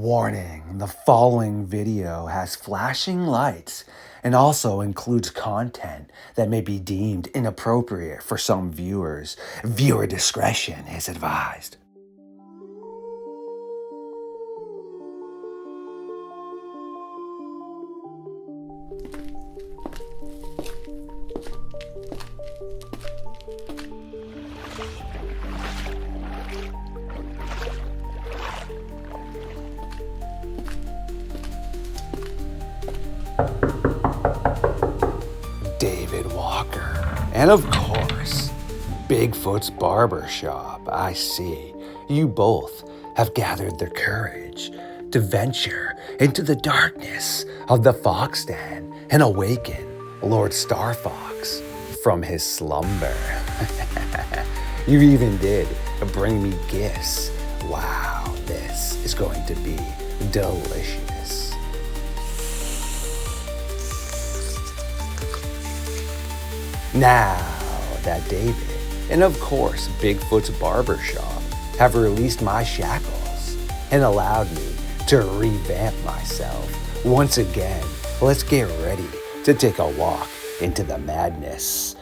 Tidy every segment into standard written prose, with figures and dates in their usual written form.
Warning, the following video has flashing lights and also includes content that may be deemed inappropriate for some viewers. Viewer discretion is advised. David Walker, and of course, Bigfoot's Barber Shop. I see you both have gathered the courage to venture into the darkness of the fox den and awaken LordeStarfox from his slumber. You even did bring me gifts. Wow, this is going to be delicious. Now that David and of course Bigfoot's Barber Shop have released my shackles and allowed me to revamp myself once again, let's get ready to take a walk into the madness.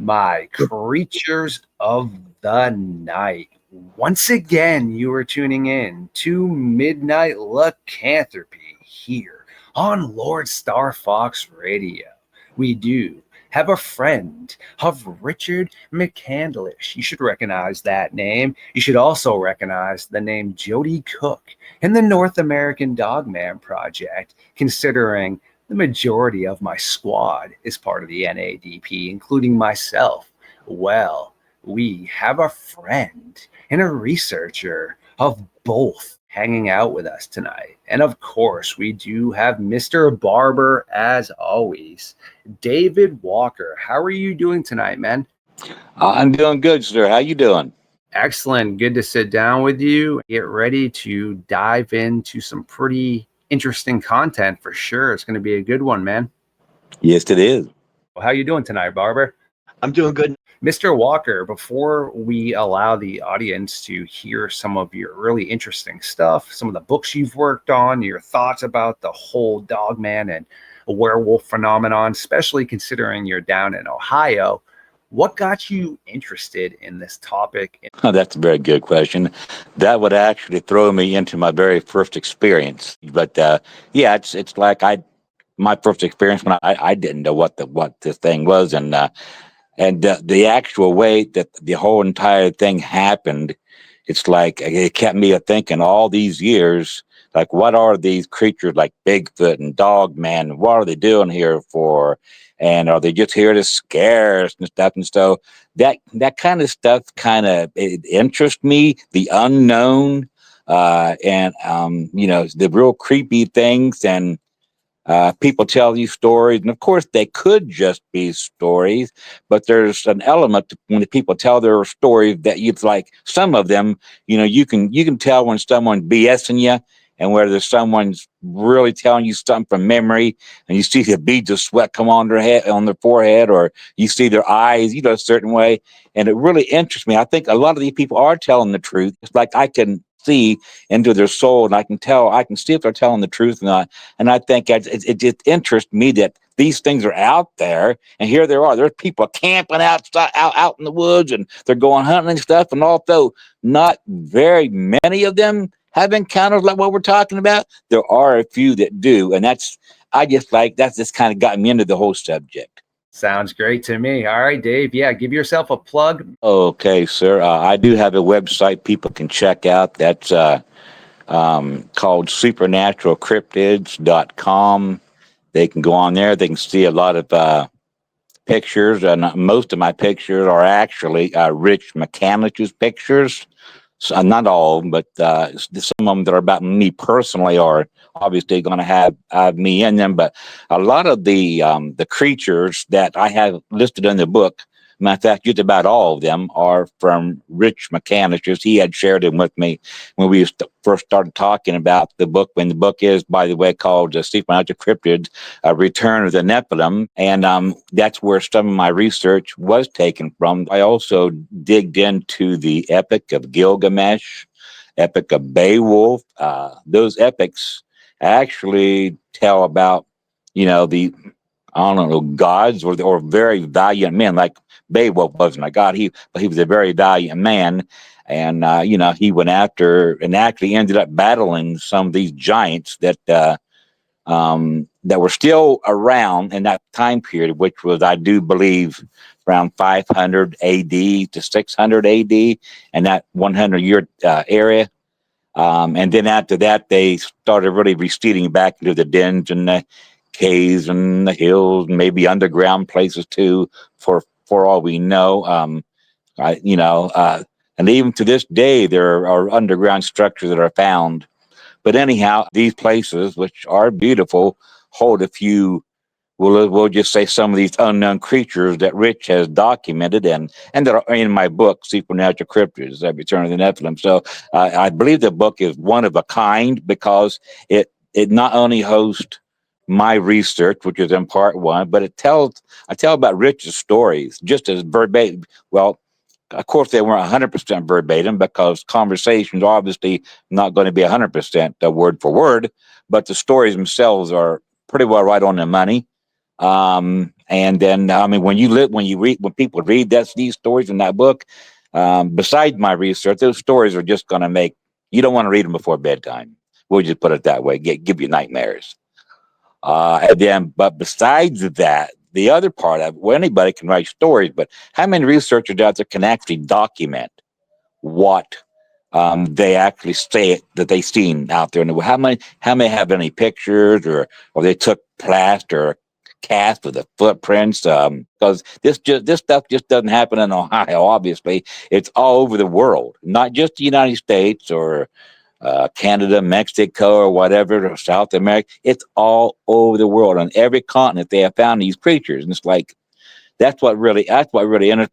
My creatures of the night. Once again, you are tuning in to Midnight Lycanthropy here on LordeStarfox Radio. We do have a friend of Richard McCandlish. You should recognize that name. You should also recognize the name Jody Cook in the North American Dogman Project, considering the majority of my squad is part of the NADP, including myself. Well, we have a friend and a researcher of both hanging out with us tonight. And of course, we do have Mr. Barber as always. David Walker, how are you doing tonight, man? I'm doing good, sir. How you doing? Excellent. Good to sit down with you. Get ready to dive into some pretty interesting content for sure. It's going to be a good one, man. Yes, it is. Well, how you doing tonight, Barber? I'm doing good. Mr. Walker, before we allow the audience to hear some of your really interesting stuff, some of the books you've worked on, your thoughts about the whole Dogman and werewolf phenomenon, especially considering you're down in Ohio, what got you interested in this topic? Oh, that's a very good question. That would actually throw me into my very first experience. But yeah, it's like my first experience when I didn't know what this thing was, and the actual way that the whole entire thing happened, it's like it kept me thinking all these years. Like, what are these creatures like Bigfoot and Dogman? What are they doing here for? And are they just here to scare us and stuff? And so that kind of stuff it interests me, the unknown, and the real creepy things. And people tell you stories, and of course they could just be stories, but there's an element to when the people tell their stories that it's like some of them, you can tell when someone's BSing you, and whether someone's really telling you something from memory, and you see the beads of sweat come on their forehead, or you see their eyes, a certain way. And it really interests me. I think a lot of these people are telling the truth. It's like I can see into their soul, and I can see if they're telling the truth or not. And I think it just interests me that these things are out there, and here there are. There's people camping out in the woods, and they're going hunting and stuff. And although not very many of them have encounters like what we're talking about, there are a few that do, and that's just kind of got me into the whole subject. Sounds great to me. All right, Dave. Yeah, give yourself a plug. Okay, sir. I do have a website people can check out. That's called supernaturalcryptids.com. They can go on there. They can see a lot of pictures, and most of my pictures are actually Rich McCandless's pictures. So, not all, but some of them that are about me personally are obviously going to have me in them. But a lot of the creatures that I have listed in the book, matter of fact, just about all of them are from Rich McCandless. He had shared them with me when we first started talking about the book. When the book is, by the way, called Supernatural Cryptids, Return of the Nephilim. And that's where some of my research was taken from. I also digged into the Epic of Gilgamesh, Epic of Beowulf. Those epics actually tell about, the, I don't know, gods or very valiant men. Like Beowulf wasn't a god, but he was a very valiant man. And, he went after and actually ended up battling some of these giants that were still around in that time period, which was, I do believe, around 500 AD to 600 AD, and that 100-year area. And then after that, they started really receding back into the dens and the caves and the hills, and maybe underground places too, for all we know. And even to this day, there are underground structures that are found. But anyhow, these places, which are beautiful, hold a few, we'll just say some of these unknown creatures that Rich has documented and that are in my book, Supernatural Cryptids, Return of the Nephilim. So I believe the book is one of a kind because it not only hosts my research, which is in part one, but I tell about Rich's stories just as verbatim. Well, of course, they weren't 100% verbatim because conversations are obviously not going to be 100% word for word, but the stories themselves are pretty well right on the money. And then, I mean, when people read these stories in that book, besides my research, those stories are just going to you don't want to read them before bedtime. We'll just put it that way, give you nightmares. But besides that, the other part of it, well, anybody can write stories, but how many researchers out there can actually document what they actually say that they seen out there in the world? How many have any pictures or they took plaster or cast of the footprints? Because this stuff just doesn't happen in Ohio. Obviously, it's all over the world, not just the United States or Canada, Mexico, or whatever, or South America. It's all over the world. On every continent, they have found these creatures, and it's like that's what really interests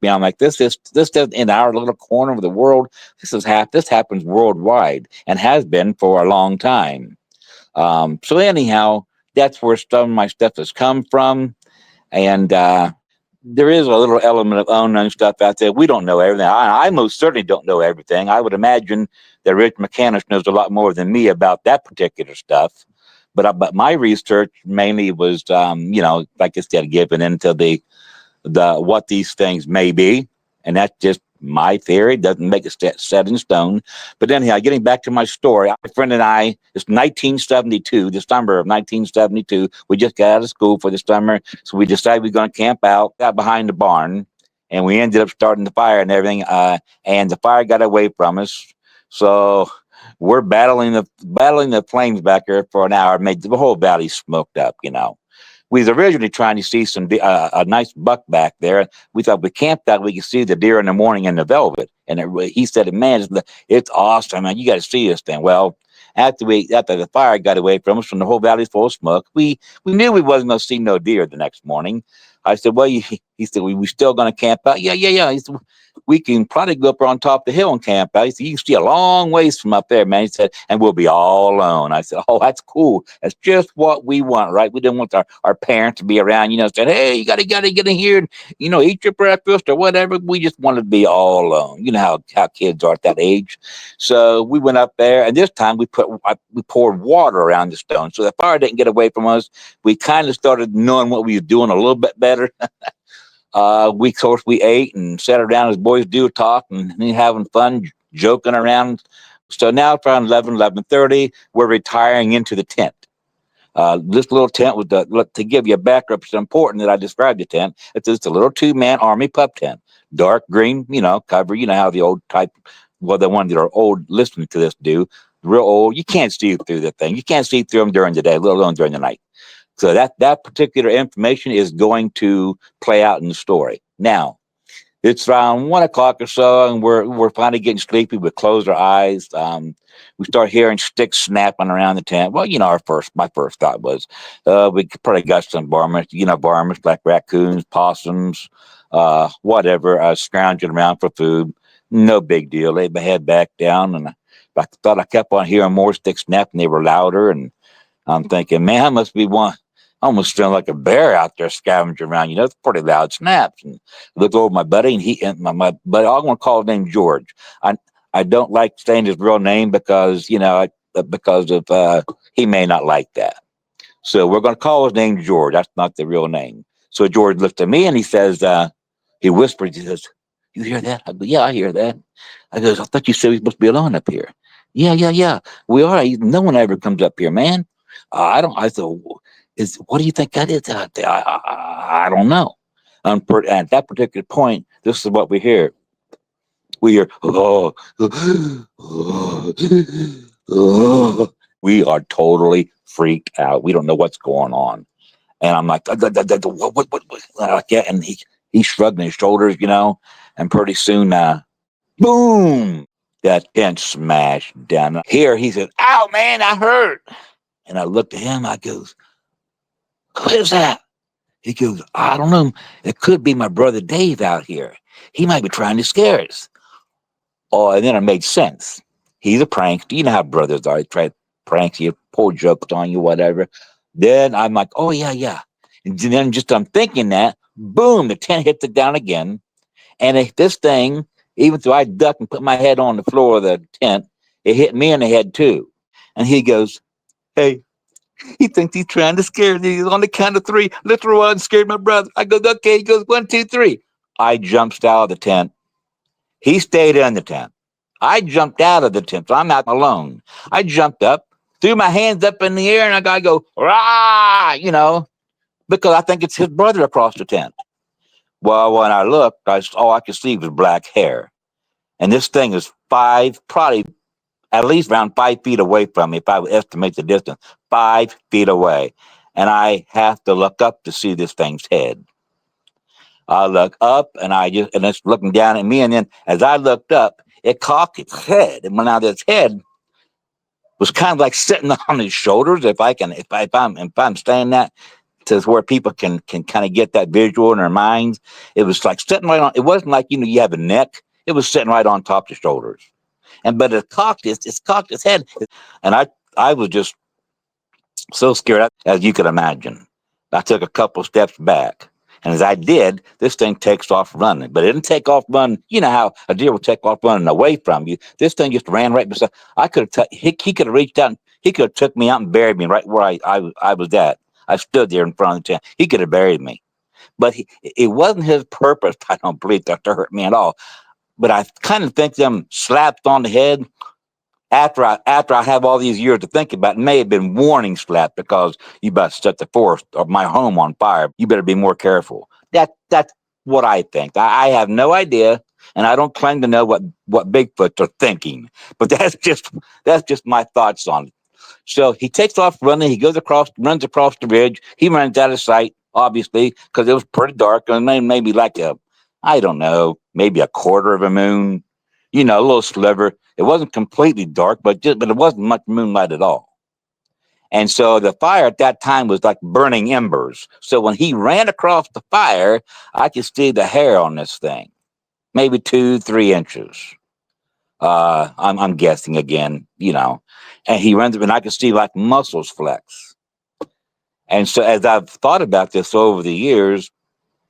me. I'm like, this doesn't in our little corner of the world. This happens worldwide and has been for a long time. So anyhow, that's where some of my stuff has come from, and there is a little element of unknown stuff out there. We don't know everything. I most certainly don't know everything. I would imagine that Rich McCandless knows a lot more than me about that particular stuff. But my research mainly was, like I said, given into the what these things may be, and that's just my theory. Doesn't make it set in stone. But anyhow, getting back to my story, my friend and I, it's 1972, the summer of 1972. We just got out of school for the summer, so we decided we are going to camp out behind the barn, and we ended up starting the fire and everything. And the fire got away from us, so we're battling the flames back there for an hour. Made the whole valley smoked up, We was originally trying to see a nice buck back there. We thought we camped out, we could see the deer in the morning in the velvet. And he said, "Man, it's awesome, man! You got to see this thing." Well, after the fire got away from us, from the whole valley full of smoke, we knew we wasn't going to see no deer the next morning. I said, "Well," he said, "We still going to camp out?" Yeah. He said, "We can probably go up on top of the hill and camp out." He said, "You can see a long ways from up there, man." He said, "And we'll be all alone." I said, "Oh, that's cool. That's just what we want, right? We didn't want our parents to be around, saying, 'Hey, you gotta get in here and, eat your breakfast or whatever.' We just wanted to be all alone. You know how kids are at that age." So we went up there, and this time we poured water around the stone. So the fire didn't get away from us. We kind of started knowing what we were doing a little bit better. Of course, we ate and sat around as boys do, talking and having fun, joking around. So now it's around 11:30. We're retiring into the tent. This little tent was to give you a backdrop. It's important that I describe the tent. It's just a little 2-man army pup tent, dark green, cover. You know how the old type, well, the ones that are old listening to this do, real old. You can't see through the thing. You can't see through them during the day, let alone during the night. So that particular information is going to play out in the story. Now, it's around 1 o'clock or so, and we're finally getting sleepy. We close our eyes. We start hearing sticks snapping around the tent. Well, my first thought was, we probably got some varmints, varmints like raccoons, possums, whatever, scrounging around for food. No big deal. Laid my head back down, and I thought I kept on hearing more sticks snapping. They were louder, and I'm thinking, man, I must be one. I almost feel like a bear out there scavenging around. It's pretty loud snaps. And I looked over my buddy, and my buddy. I'm going to call his name George. I don't like saying his real name because because of he may not like that. So we're going to call his name George. That's not the real name. So George looked at me and he says, he whispered, he says, "You hear that?" I go, "Yeah, I hear that." I goes, "I thought you said we supposed to be alone up here." "Yeah, yeah, yeah. We are. No one ever comes up here, man." I don't. I thought, what do you think that is out there? I don't know. At that particular point, this is what we hear. We hear, oh, oh. We are totally freaked out. We don't know what's going on. And I'm like, what? Like, yeah, and he's shrugging his shoulders, and pretty soon, boom, that tent smashed down. Here, he said, "Ow, man, I hurt." And I looked at him, I goes, "Who is that?" He goes, "I don't know. It could be my brother Dave out here. He might be trying to scare us." Oh, and then it made sense. He's a prankster. You know how brothers are. They try to prank you, pull jokes on you, whatever. Then I'm like, oh, yeah, yeah. And then just I'm thinking that, boom, the tent hits it down again. And this thing, even though I ducked and put my head on the floor of the tent, it hit me in the head too. And he goes, "Hey, he thinks he's trying to scare me. He's on the count of three. Let's roll out and scare my brother." I go, "Okay." He goes, 1, 2, 3. I jumped out of the tent. He stayed in the tent. I jumped out of the tent, so I'm out alone. I jumped up, threw my hands up in the air, and I go, "Rah!" Because I think it's his brother across the tent. Well, when I looked, all I could see was black hair. And this thing is probably at least around 5 feet away from me, if I would estimate the distance, 5 feet away. And I have to look up to see this thing's head. I look up and it's looking down at me. And then as I looked up, it cocked its head. And when its head was kind of like sitting on his shoulders, if I'm saying that to where people can kind of get that visual in their minds, it was like sitting right on. It wasn't like you have a neck. It was sitting right on top of the shoulders. But it's cocked its head, and I was just so scared as you could imagine. I took a couple steps back. And as I did, this thing takes off running. But it didn't take off running. You know how a deer will take off running away from you. This thing just ran right beside. I could have. He could have reached out. And he could have took me out and buried me right where I was at. I stood there in front of the tent. He could have buried me. But it wasn't his purpose, I don't believe, to hurt me at all. But I kind of think them slapped on the head after I have all these years to think about it, may have been warning slap because you about to set the forest or my home on fire. You better be more careful. That's what I think. I have no idea, and I don't claim to know what Bigfoots are thinking. But that's just my thoughts on it. So he takes off running. He runs across the ridge. He runs out of sight, obviously, because it was pretty dark, and maybe like I don't know, maybe a quarter of a moon, a little sliver. It wasn't completely dark, but it wasn't much moonlight at all. And so the fire at that time was like burning embers. So when he ran across the fire, I could see the hair on this thing, maybe 2, 3 inches. I'm guessing again, and he runs, and I could see like muscles flex. And so as I've thought about this over the years,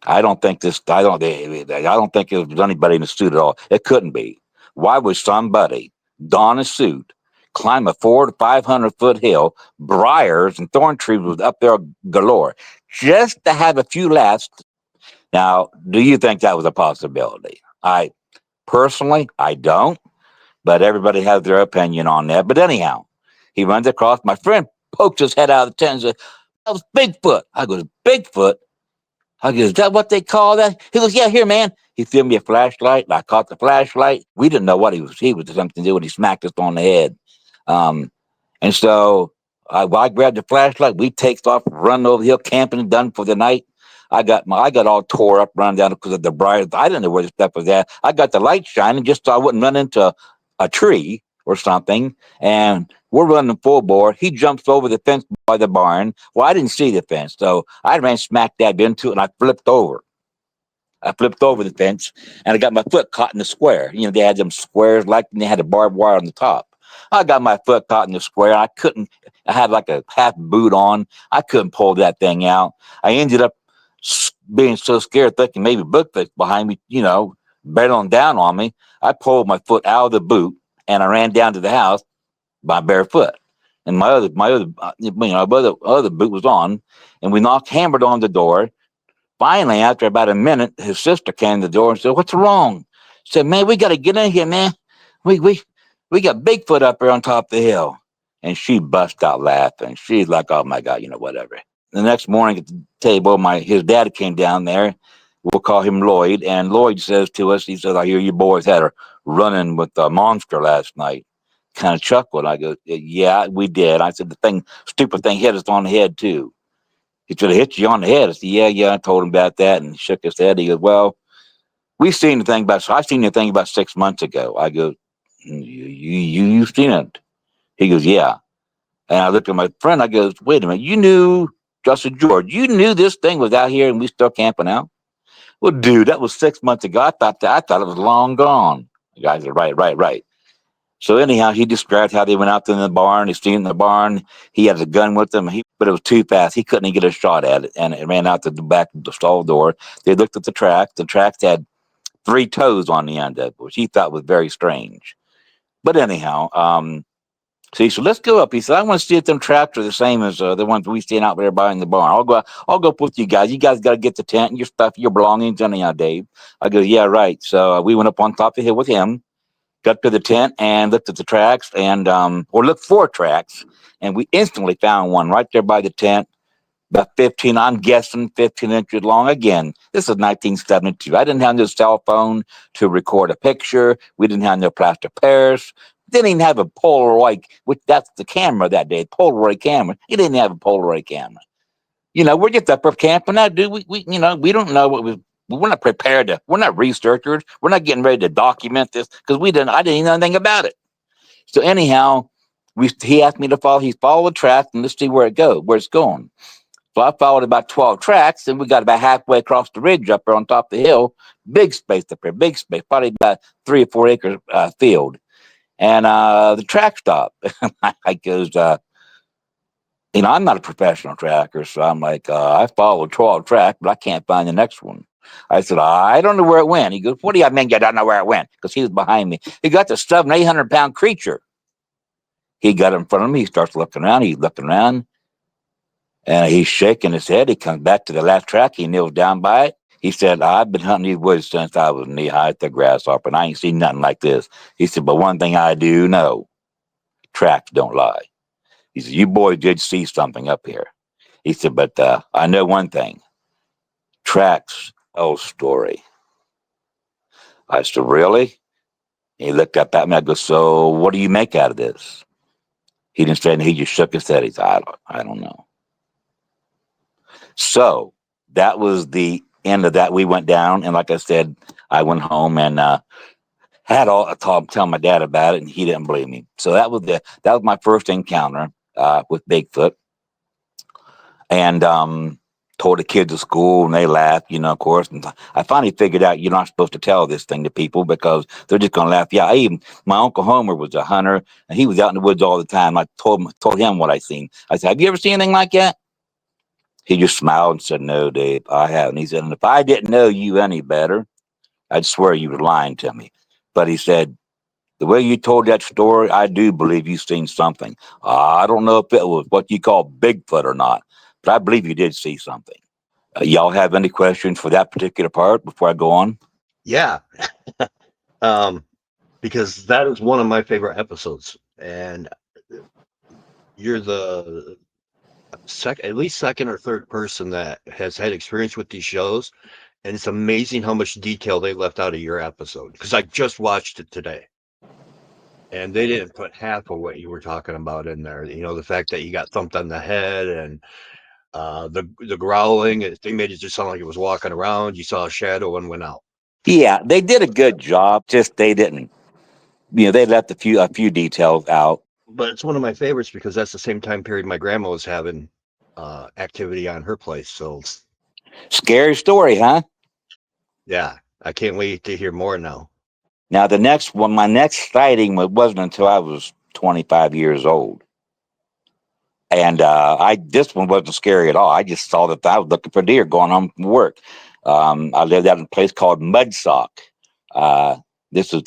I don't think it was anybody in the suit at all. It couldn't be. Why would somebody don a suit, climb a 400 to 500 foot hill, briars and thorn trees was up there galore, just to have a few laughs? Now, do you think that was a possibility? I personally, I don't, but everybody has their opinion on that. But anyhow, he runs across. My friend pokes his head out of the tent and says, "That was Bigfoot." I goes, "Bigfoot?" I go, "Is that what they call that?" He goes, "Yeah, here, man." He threw me a flashlight, and I caught the flashlight. We didn't know what he was. He was something to do when he smacked us on the head. And so I grabbed the flashlight. We takes off, run over the hill, camping, done for the night. I got all tore up, run down because of the bright. I didn't know where the stuff was at. I got the light shining just so I wouldn't run into a tree or something. And we're running full bore. He jumps over the fence by the barn. Well, I didn't see the fence, so I ran smack dab into it, and I flipped over. I flipped over the fence and I got my foot caught in the square. You know, they had them squares like, and they had a barbed wire on the top. I got my foot caught in the square. I couldn't, I had like a half boot on. I couldn't pull that thing out. I ended up being so scared, thinking maybe Bigfoot's behind me, you know, barreling down on me. I pulled my foot out of the boot and I ran down to the house by barefoot. And my other boot was on, and we hammered on the door. Finally, after about a minute, his sister came to the door and said, "What's wrong?" Said, "Man, we got to get in here, man. We we we got Bigfoot up here on top of the hill." And she bust out laughing. She's like, "Oh my God, you know, whatever." The next morning at the table, his dad came down there. We'll call him Lloyd. And Lloyd says to us, he says, "I hear you boys had a running with a monster last night." Kind of chuckled. I go, "Yeah, we did." I said, "Stupid thing hit us on the head too." He should have hit you on the head. I said, yeah. I told him about that, and he shook his head. He goes, "Well, I seen the thing about 6 months ago." I go, "You've seen it?" He goes, "Yeah." And I looked at my friend. I goes, "Wait a minute, you knew, Justin George, you knew this thing was out here and we still camping out?" "Well, dude, that was 6 months ago. I thought it was long gone." The guy said, right. So anyhow, he described how they went out in the barn. He seen it in the barn. He had a gun with him, but it was too fast. He couldn't even get a shot at it, and it ran out the back of the stall door. They looked at the tracks. The tracks had three toes on the end of it, which he thought was very strange. But anyhow, so he said, "Let's go up." He said, "I want to see if them tracks are the same as the ones we seen out there by in the barn. I'll go up with you guys. You guys got to get the tent and your stuff, your belongings, anyhow, Dave." I go, "Yeah, right." So we went up on top of the hill with him, got to the tent and looked at the tracks or looked for tracks, and we instantly found one right there by the tent, about 15, I'm guessing 15 inches long. Again, this is 1972. I didn't have no cell phone to record a picture. We didn't have no plaster Paris. Didn't even have a Polaroid, which that's the camera that day, Polaroid camera. He didn't have a Polaroid camera. You know, we're just up for camping out, dude. We don't know we're not prepared we're not researchers. We're not getting ready to document this because I didn't know anything about it. So anyhow, he asked me to he followed the track and let's see where it's going. So I followed about 12 tracks and we got about halfway across the ridge up there on top of the hill. Big space up there, big space, probably about 3 or 4 acre field. And the track stopped. I goes, I'm not a professional tracker, so I'm like, I followed 12 track, but I can't find the next one. I said, "I don't know where it went." He goes, "What do you mean you don't know where it went?" Because he was behind me. He got the 700-800 pound creature. He got in front of me. He starts looking around. He's looking around, and he's shaking his head. He comes back to the last track. He kneels down by it. He said, "I've been hunting these woods since I was knee high at the grasshopper, and I ain't seen nothing like this." He said, "But one thing I do know, tracks don't lie." He said, "You boys did see something up here." He said, "But I know one thing. Tracks tell story." I said, "Really?" He looked up at me. I go, "So what do you make out of this?" He didn't say anything. He just shook his head. He said, I don't know." So that was the end of that. We went down, and like I said, I went home and tell my dad about it, and he didn't believe me. So that was my first encounter with Bigfoot, and told the kids at school, and they laughed, of course. And I finally figured out you're not supposed to tell this thing to people because they're just gonna laugh. Yeah, my Uncle Homer was a hunter, and he was out in the woods all the time. I told him what I seen. I said, "Have you ever seen anything like that?" He just smiled and said, "No, Dave, I haven't." He said, "And if I didn't know you any better, I'd swear you were lying to me." But he said, "The way you told that story, I do believe you've seen something. I don't know if it was what you call Bigfoot or not, but I believe you did see something." Y'all have any questions for that particular part before I go on? Yeah. um, because that is one of my favorite episodes, and you're the at least second or third person that has had experience with these shows, and it's amazing how much detail they left out of your episode because I just watched it today. and they didn't put half of what you were talking about in there. You know, the fact that you got thumped on the head and the growling, they made it just sound like it was walking around. You saw a shadow and went out. Yeah, they did a good job. Just they didn't. They left a few details out. But it's one of my favorites because that's the same time period my grandma was having activity on her place. So Scary story, huh? yeah, I can't wait to hear more now. Now the next one, my next sighting wasn't until I was 25 years old, and I this one wasn't scary at all. I just saw that I was looking for deer going home from work. I lived out in a place called Mudsock. This was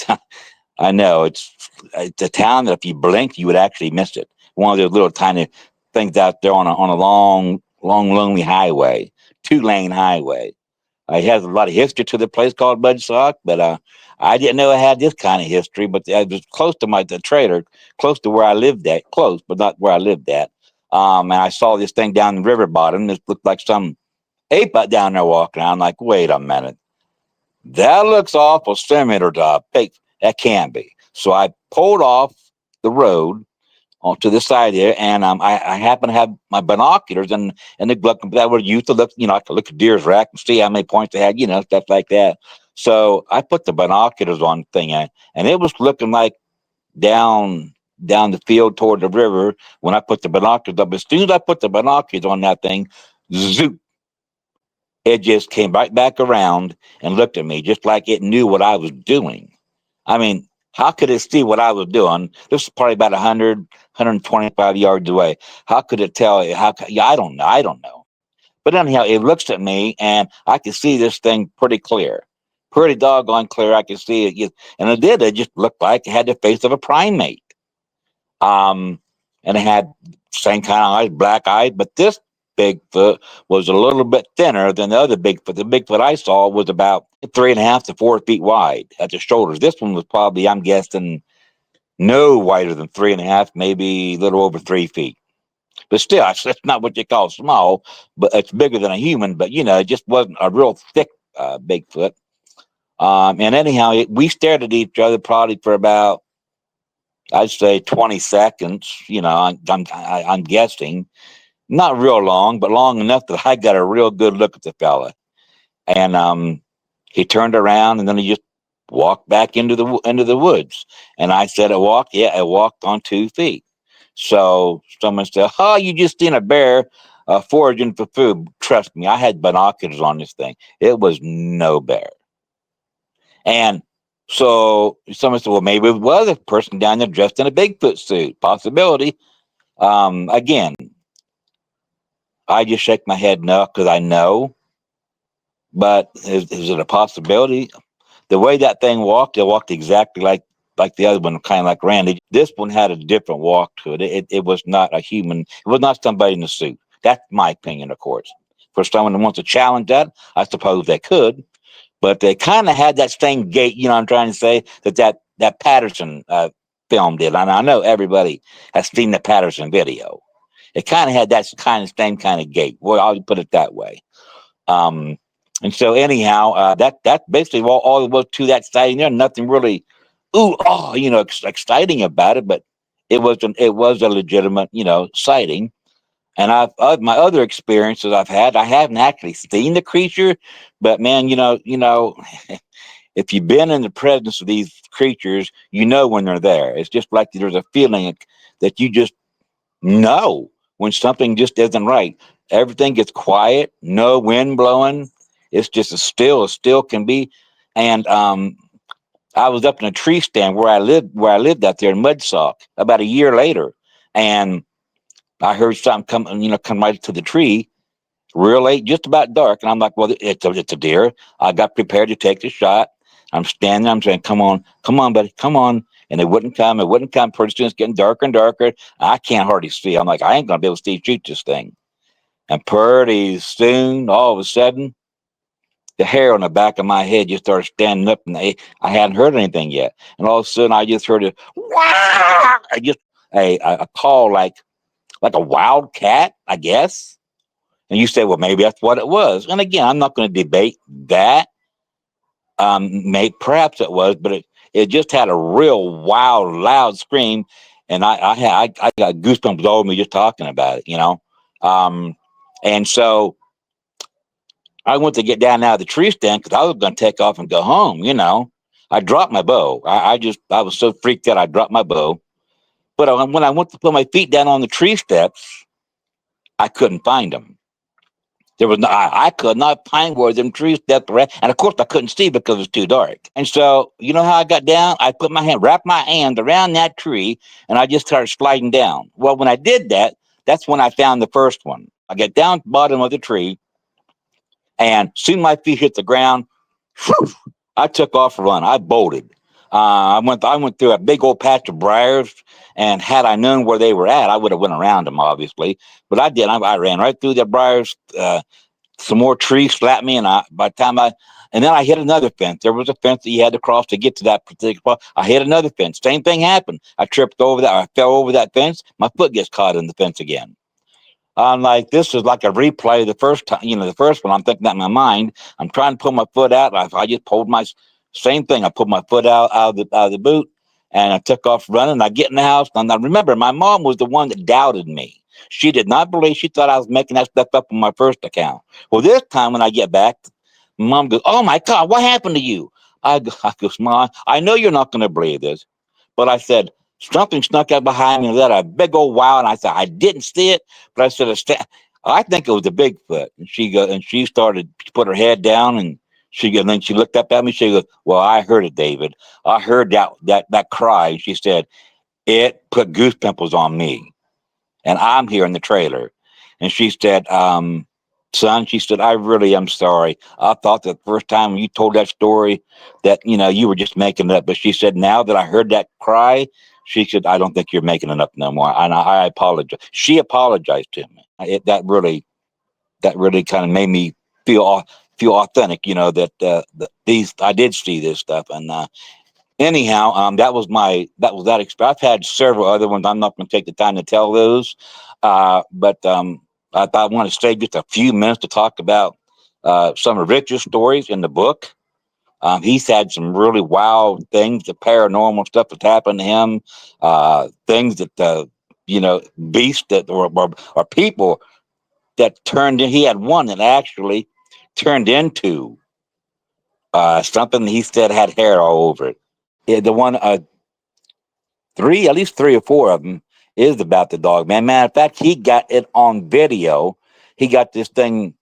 I know it's a town that if you blinked, you would actually miss it. One of those little tiny things out there on a long, long, lonely highway, 2-lane highway. It has a lot of history to the place called Mudsock, but I didn't know it had this kind of history. But it was close to the trailer, close to where I lived at, close, but not where I lived at. And I saw this thing down the river bottom. This looked like some ape out down there walking around. I'm like, wait a minute. That looks awful similar to a pig. That can't be. So I pulled off the road onto the side there, and I happen to have my binoculars and the look that were used to look. I could look at deer's rack and see how many points they had. Stuff like that. So I put the binoculars on the thing, and it was looking like down the field toward the river when I put the binoculars up. As soon as I put the binoculars on that thing, zoop, it just came right back around and looked at me just like it knew what I was doing. I mean, how could it see what I was doing? This is probably about 100, 125 yards away. How could it tell? Yeah, I don't know. I don't know. But anyhow, it looks at me and I could see this thing pretty clear. Pretty doggone clear. I could see it. And it did. It just looked like it had the face of a primate. Um, and it had same kind of eyes, black eyes, but this Bigfoot was a little bit thinner than the other Bigfoot. The Bigfoot I saw was about 3.5 to 4 feet wide at the shoulders. This one was probably, I'm guessing, no wider than 3.5, maybe a little over 3 feet. But still, it's not what you call small, but it's bigger than a human. But it just wasn't a real thick Bigfoot. And anyhow, we stared at each other probably for about, I'd say, 20 seconds. I'm guessing. Not real long, but long enough that I got a real good look at the fella. And he turned around and then he just walked back into the woods. And I said, "It walked." Yeah, it walked on 2 feet. So someone said, "Oh, you just seen a bear foraging for food." Trust me, I had binoculars on this thing. It was no bear. And so someone said, "Well, maybe it was a person down there dressed in a Bigfoot suit." Possibility. Again, I just shake my head no because I know. But is it a possibility? The way that thing walked, it walked exactly like the other one, kind of like Randy. This one had a different walk to it. It was not a human. It was not somebody in a suit. That's my opinion, of course. For someone that wants to challenge that, I suppose they could. But they kind of had that same gait. I'm trying to say that Patterson film did. And I know everybody has seen the Patterson video. It kind of had that same kind of gait. Well, I'll put it that way. Um, and so anyhow, that's basically all there was to that sighting. There, nothing really, exciting about it, but it was a legitimate, sighting. And my other experiences I've had, I haven't actually seen the creature, but man, if you've been in the presence of these creatures, you know when they're there. It's just like there's a feeling that you just know when something just isn't right. Everything gets quiet, no wind blowing. It's just as still can be. And I was up in a tree stand where I lived out there in Mudsock about a year later, and I heard something come right to the tree, real late, just about dark. And I'm like, well, it's a deer. I got prepared to take the shot. I'm standing there, I'm saying, come on, buddy, come on. And it wouldn't come. It wouldn't come. Pretty soon it's getting darker and darker. I can't hardly see. I'm like, I ain't going to be able to see shoot this thing. And pretty soon, all of a sudden, the hair on the back of my head just started standing up, and I hadn't heard anything yet. And all of a sudden, I just heard it. Wah! I just a call like a wild cat, I guess. And you say, well, maybe that's what it was. And again, I'm not going to debate that. Perhaps it was, but It just had a real wild, loud scream, and I got goosebumps all over me just talking about it, you know. And so I went to get down out of the tree stand because I was going to take off and go home, you know. I dropped my bow. I was so freaked out I dropped my bow. But when I went to put my feet down on the tree steps, I couldn't find them. There was no, I could not find where them trees steps were at. And of course I couldn't see because it was too dark. And so, you know how I got down? I put my hand, wrapped my hand around that tree, and I just started sliding down. Well, when I did that, that's when I found the first one. I got down to the bottom of the tree, and soon my feet hit the ground. Whew, I took off a run. I bolted. I went through a big old patch of briars, and had I known where they were at, I would have went around them, obviously. But I did. I ran right through the briars. Some more trees slapped me, and and then I hit another fence. There was a fence that you had to cross to get to that particular spot. I hit another fence. Same thing happened. I tripped over that. I fell over that fence. My foot gets caught in the fence again. I'm like, this is like a replay of the first time, you know, the first one. I'm thinking that in my mind. I'm trying to pull my foot out. I just pulled my same thing. I pulled my foot out of the boot, and I took off running. I get in the house, and I remember my mom was the one that doubted me. She did not believe. She thought I was making that stuff up on my first account. Well, this time when I get back, Mom goes, "Oh my God, what happened to you?" I go, "Mom, I know you're not going to believe this, but I said." Something snuck up behind me and let a big old wow. And I said, I didn't see it, but I said, I think it was a Bigfoot. And she started, she put her head down, and then she looked up at me. She goes, well, I heard it, David. I heard that cry. She said, it put goose pimples on me. And I'm here in the trailer. And she said, son, she said, I really am sorry. I thought the first time when you told that story that, you know, you were just making it up. But she said, now that I heard that cry, she said, I don't think you're making it up no more. And I apologize. She apologized to me. That really kind of made me feel authentic, you know, that I did see this stuff. And anyhow, that was that experience. I've had several other ones. I'm not going to take the time to tell those, but I thought I want to stay just a few minutes to talk about some of Richard's stories in the book. He's had some really wild things, the paranormal stuff that's happened to him, things that you know, beasts that or people that turned in. He had one that actually turned into something he said had hair all over it. Yeah, the one at least three or four of them is about the dog man. Matter of fact, he got it on video. He got this thing.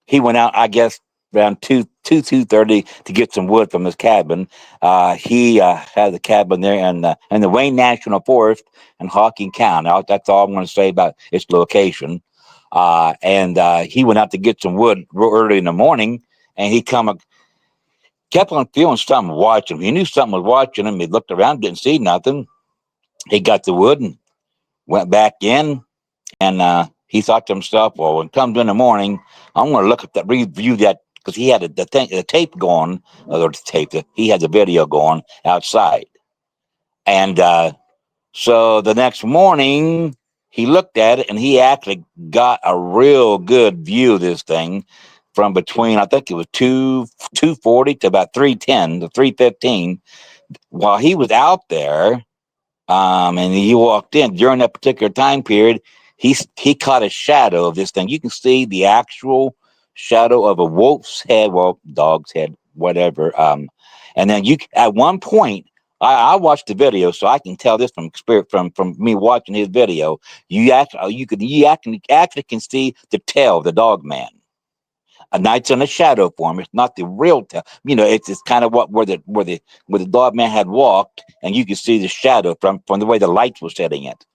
He went out, I guess, around 2:30 to get some wood from his cabin. He has a cabin there in the Wayne National Forest in Hawking County. That's all I'm going to say about its location. And he went out to get some wood real early in the morning, and he kept on feeling something watching him. He knew something was watching him. He looked around, didn't see nothing. He got the wood and went back in, and he thought to himself, well, when it comes in the morning, I'm going to look at that, review that, because he had the tape going, or the tape, he had the video going outside. And so the next morning, he looked at it, and he actually got a real good view of this thing from between, I think it was 240 to about 310 to 315. While he was out there, and he walked in during that particular time period. He caught a shadow of this thing. You can see the actual shadow of a wolf's head, well, dog's head, whatever. And then at one point, I watched the video, so I can tell this from experience from me watching his video. You actually can see the tail of the dog man. A knight's in a shadow form. It's not the real tail. You know, it's kind of where the dog man had walked, and you could see the shadow from the way the lights were setting it.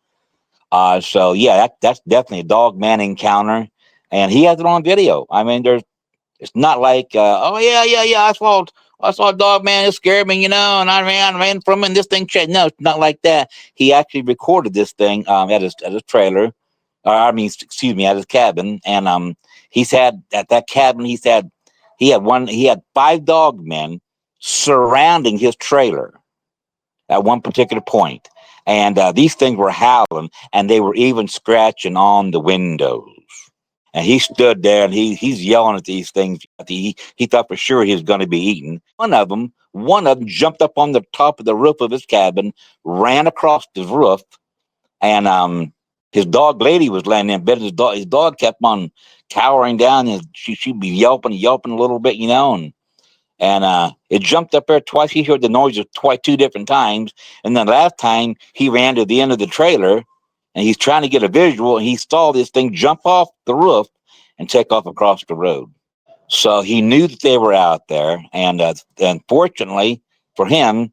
So yeah, that's definitely a dog man encounter, and he has it on video. I mean, it's not like oh yeah, I saw a dog man. It scared me, you know, and I ran from him. And this thing changed. No, it's not like that. He actually recorded this thing at his trailer. I mean, excuse me, at his cabin, and he's had at that cabin. He had five dog men surrounding his trailer at one particular point, and these things were howling, and they were even scratching on the windows. And he stood there and he's yelling at these things. He thought for sure he was going to be eaten. One of them jumped up on the top of the roof of his cabin, ran across the roof, and his dog lady was laying in bed. His dog kept on cowering down, and she'd be yelping a little bit, and it jumped up there twice. He heard the noises two different times, and then last time he ran to the end of the trailer, and he's trying to get a visual, and he saw this thing jump off the roof and take off across the road. So he knew that they were out there, and fortunately for him,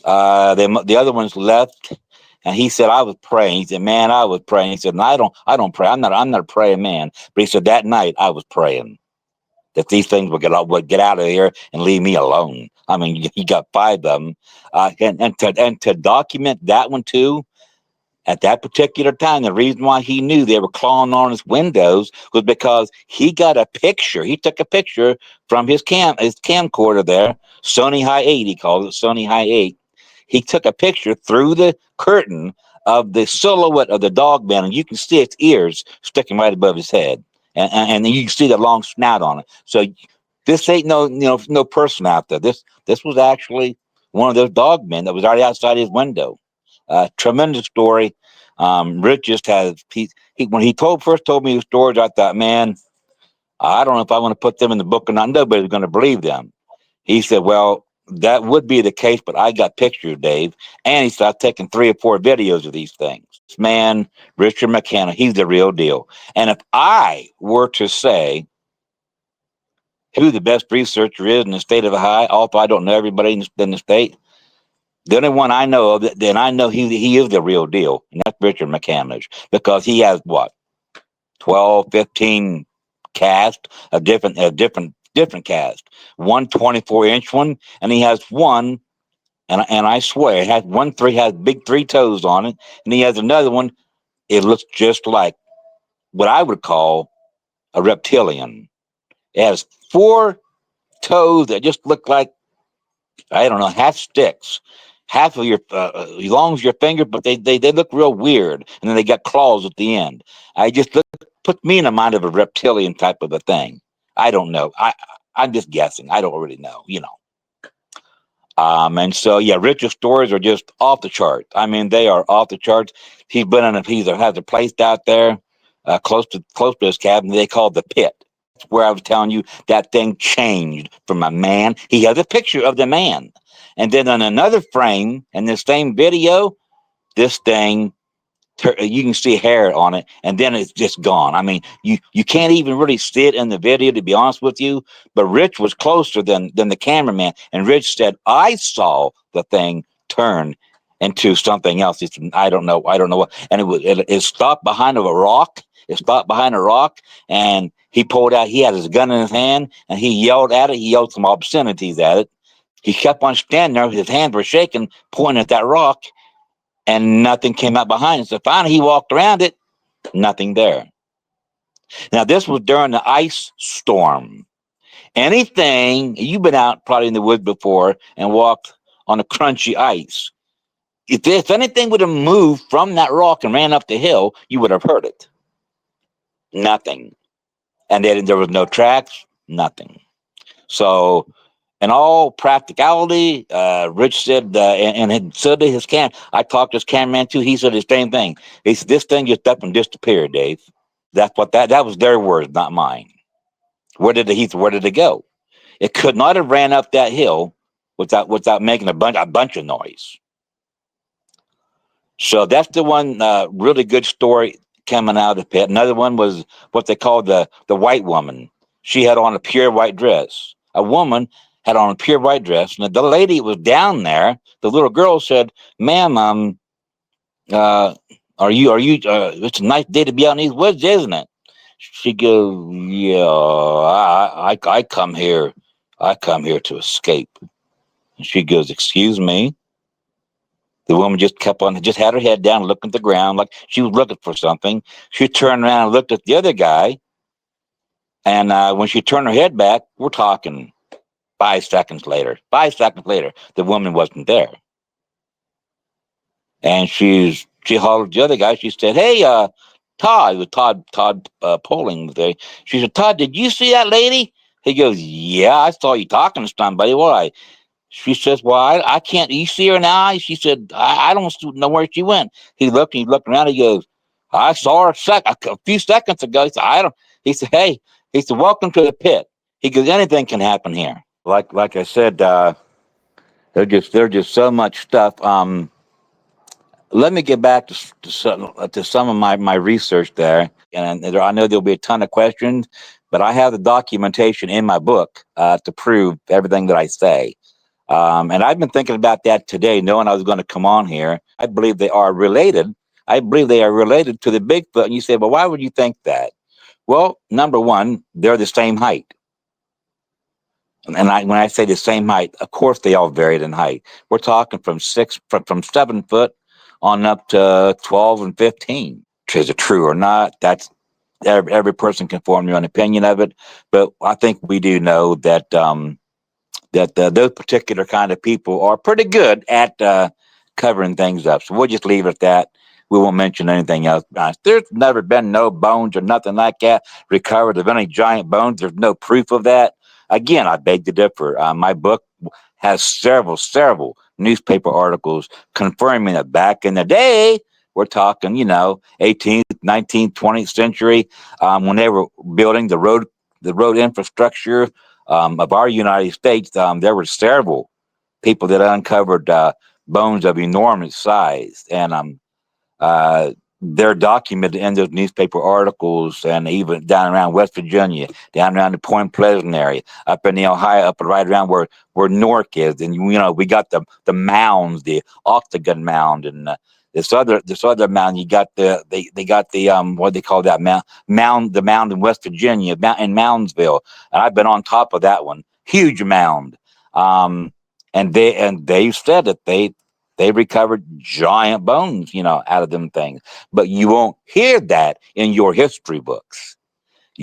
the other ones left, and he said, "I was praying." He said, "Man, I was praying." He said, "No, I don't pray. I'm not a praying man." But he said that night I was praying that these things would get out of here and leave me alone. I mean, he got 5 of them, and to document that one too. At that particular time, the reason why he knew they were clawing on his windows was because he got a picture. He took a picture from his camcorder there, Sony High 8. He called it Sony High 8. He took a picture through the curtain of the silhouette of the Dogman, and you can see its ears sticking right above his head, and you can see the long snout on it. So this ain't no person out there. This was actually one of those dogmen that was already outside his window. Tremendous story. Rich just has when he first told me his stories, I thought, man, I don't know if I want to put them in the book or not. Nobody's going to believe them. He said, well, that would be the case, but I got pictures, Dave. And he said, I've taken 3 or 4 videos of these things. This man, Richard McKenna, he's the real deal. And if I were to say who the best researcher is in the state of Ohio, although I don't know everybody in the state, the only one I know of, then I know he is the real deal, and that's Richard McCandless, because he has what, 12, 15 cast, a different cast. One 24-inch one, and he has one, and I swear, it has has big 3 toes on it, and he has another one. It looks just like what I would call a reptilian. It has 4 toes that just look like, I don't know, half sticks, half of your as long as your finger, but they look real weird, and then they got claws at the end. I just put me in the mind of a reptilian type of a thing. I don't know. I'm just guessing. I don't really know. And so yeah, Richard's stories are just off the chart. I mean, they are off the charts. He's been in he has a place out there close to his cabin. They call the Pit. Where I was telling you that thing changed from a man. He has a picture of the man. And then on another frame in the same video, this thing, you can see hair on it, and then it's just gone. I mean, you can't even really see it in the video, to be honest with you. But Rich was closer than the cameraman, and Rich said, I saw the thing turn into something else. He said, I don't know what. And it stopped behind a rock. It stopped behind a rock, and he pulled out. He had his gun in his hand, and he yelled at it. He yelled some obscenities at it. He kept on standing there. His hands were shaking, pointing at that rock, and nothing came out behind it. So finally, he walked around it. Nothing there. Now, this was during the ice storm. Anything, you've been out probably in the woods before and walked on a crunchy ice. If anything would have moved from that rock and ran up the hill, you would have heard it. Nothing. And then there was no tracks, nothing. So, in all practicality, Rich said, and so did his I talked to his cameraman too. He said the same thing. He said, this thing just up and disappeared, Dave. That was their words, not mine. Where did it go? It could not have ran up that hill without making a bunch of noise. So that's the one really good story coming out of the pit. Another one was what they called the white woman. She had on a pure white dress. A woman had on a pure white dress, and the lady was down there. The little girl said, "Ma'am, are you? It's a nice day to be out in these woods, isn't it?" She goes, "Yeah, I come here. I come here to escape." And she goes, "Excuse me." The woman just had her head down, looking at the ground like she was looking for something. She turned around and looked at the other guy. And when she turned her head back, we're talking 5 seconds later. 5 seconds later, the woman wasn't there. And she hollered at the other guy. She said, "Hey, Todd, with Todd Poling there. She said, Todd, did you see that lady? He goes, yeah, I saw you talking to somebody. Why? She says, well, I can't. You see her now? She said, I don't know where she went. He looked around. He goes, I saw her a few seconds ago. He said, I don't. He said, hey, he said, welcome to the pit. He goes, anything can happen here. Like I said, there's just so much stuff. Let me get back to some of my research there, and I know there'll be a ton of questions, but I have the documentation in my book to prove everything that I say. And I've been thinking about that today, knowing I was going to come on here. I believe they are related. I believe they are related to the Bigfoot. And you say, well, why would you think that? Well, number one, they're the same height. And when I say the same height, of course they all varied in height. We're talking from 7 foot on up to 12 and 15. Is it true or not? That's every person can form their own opinion of it. But I think we do know that those particular kind of people are pretty good at covering things up. So we'll just leave it at that. We won't mention anything else. There's never been no bones or nothing like that recovered of any giant bones. There's no proof of that. Again, I beg to differ. My book has several newspaper articles confirming that back in the day, we're talking, 18th, 19th, 20th century, when they were building the road infrastructure of our United States, there were several people that uncovered bones of enormous size, and they're documented in those newspaper articles, and even down around West Virginia, down around the Point Pleasant area, up in the Ohio, up right around where Newark is, and we got the mounds, the Octagon Mound, and this other mound. You got they got the what they call that mound, the mound in West Virginia, in Moundsville, and I've been on top of that one, huge mound, and they said that they recovered giant bones, out of them things. But you won't hear that in your history books.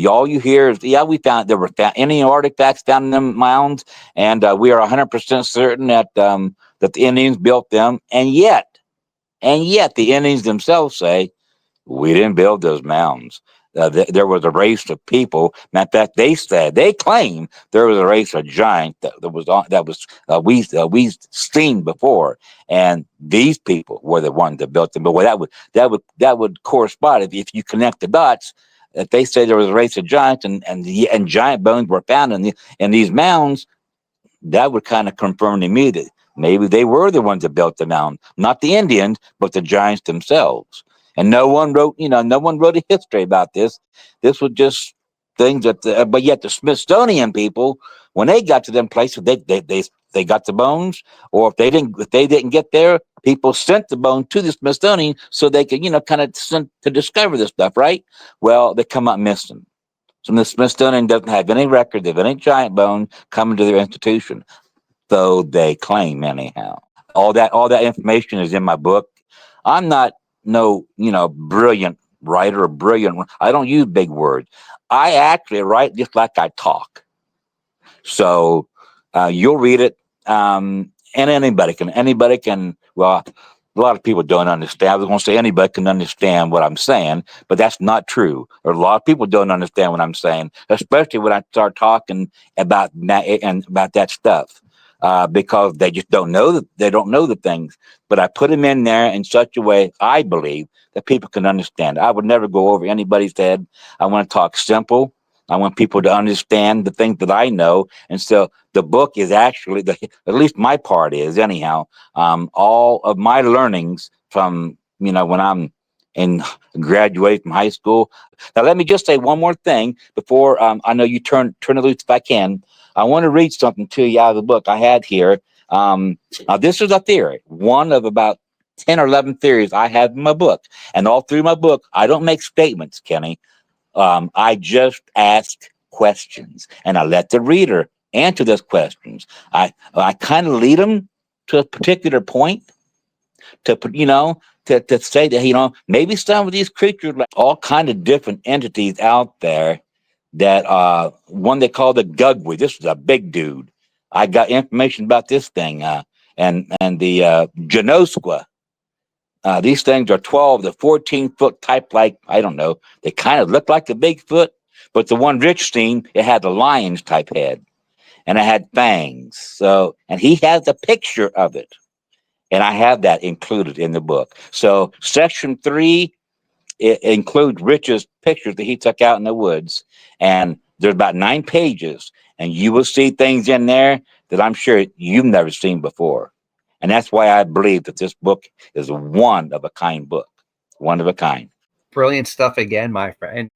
All you hear is, yeah, there were any artifacts found in them mounds, and we are 100% certain that the Indians built them, and yet the Indians themselves say we didn't build those mounds. There was a race of people. Matter of fact, they claim there was a race of giants we seen before, and these people were the ones that built them. But that would correspond if you connect the dots. If they say there was a race of giants and giant bones were found in these mounds, that would kind of confirm to me that maybe they were the ones that built the mound, not the Indians, but the giants themselves. And no one wrote a history about this. This was just things but yet the Smithsonian people, when they got to them places, they got the bones, or if they didn't get there, people sent the bone to the Smithsonian so they could, kind of to discover this stuff, right? Well, they come up missing. So the Smithsonian doesn't have any record of any giant bone coming to their institution, though they claim anyhow. All that information is in my book. I'm not no brilliant writer or brilliant. I don't use big words. I actually write just like I talk. So you'll read it, and anybody can. Well, a lot of people don't understand. I was going to say anybody can understand what I'm saying, but that's not true. Or a lot of people don't understand what I'm saying, especially when I start talking about that stuff, because they just don't know that they don't know the things. But I put them in there in such a way, I believe, that people can understand. I would never go over anybody's head. I want to talk simple. I want people to understand the things that I know, and so the book is actually at least my part is anyhow. All of my learnings from when I'm in graduate from high school. Now let me just say one more thing before I know you turn it loose if I can. I want to read something to you out of the book I had here. Now this is a theory, one of about 10 or 11 theories I have in my book, and all through my book I don't make statements, Kenny. I just ask questions, and I let the reader answer those questions. I kind of lead them to a particular point to say that maybe some of these creatures, like all kind of different entities out there, that one they call the Gugwe. This is a big dude. I got information about this thing, and the Genosqua. These things are 12 to 14 foot type, like, I don't know. They kind of look like a Bigfoot, but the one Rich seen, it had the lion's type head and it had fangs. So, and he has a picture of it. And I have that included in the book. So, section 3, it includes Rich's pictures that he took out in the woods. And there's about 9 pages. And you will see things in there that I'm sure you've never seen before. And that's why I believe that this book is a one of a kind book. One of a kind. Brilliant stuff again, my friend.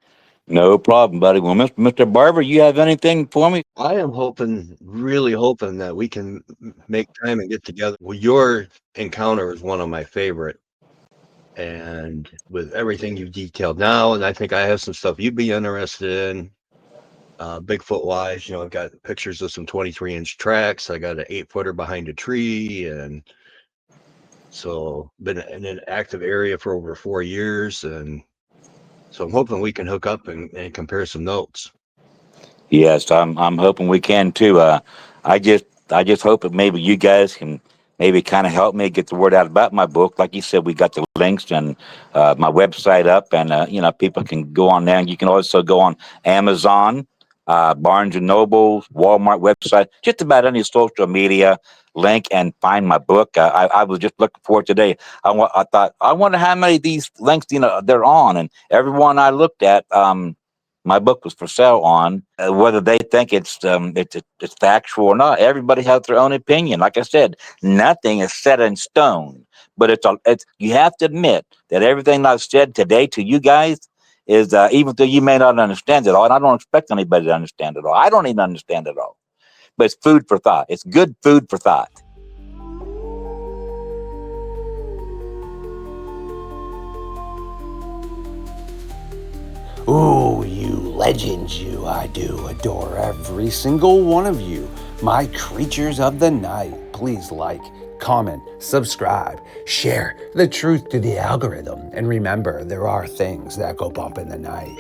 No problem, buddy. Well, Mr. Barber, you have anything for me? I am hoping, really hoping that we can make time and get together. Well, your encounter is one of my favorite. And with everything you've detailed now, and I think I have some stuff you'd be interested in, Bigfoot wise. I've got pictures of some 23-inch tracks. I got an 8-footer behind a tree, and so been in an active area for over 4 years, and so I'm hoping we can hook up and compare some notes. Yes, I'm hoping we can too. I just hope that maybe you guys can maybe kind of help me get the word out about my book. Like you said, we got the links and my website up, and people can go on there. And you can also go on Amazon, Barnes and Noble, Walmart website, just about any social media link, and find my book. I was just looking for it today. I thought, I wonder how many of these links they're on, and everyone I looked at. My book was for sale on. Whether they think it's factual or not, everybody has their own opinion. Like I said, nothing is set in stone. But it's you have to admit that everything I've said today to you guys is even though you may not understand it all, and I don't expect anybody to understand it all. I don't even understand it all. But it's food for thought. It's good food for thought. Ooh, you legends, you. I do adore every single one of you. My creatures of the night. Please like, comment, subscribe, share the truth to the algorithm. And remember, there are things that go bump in the night.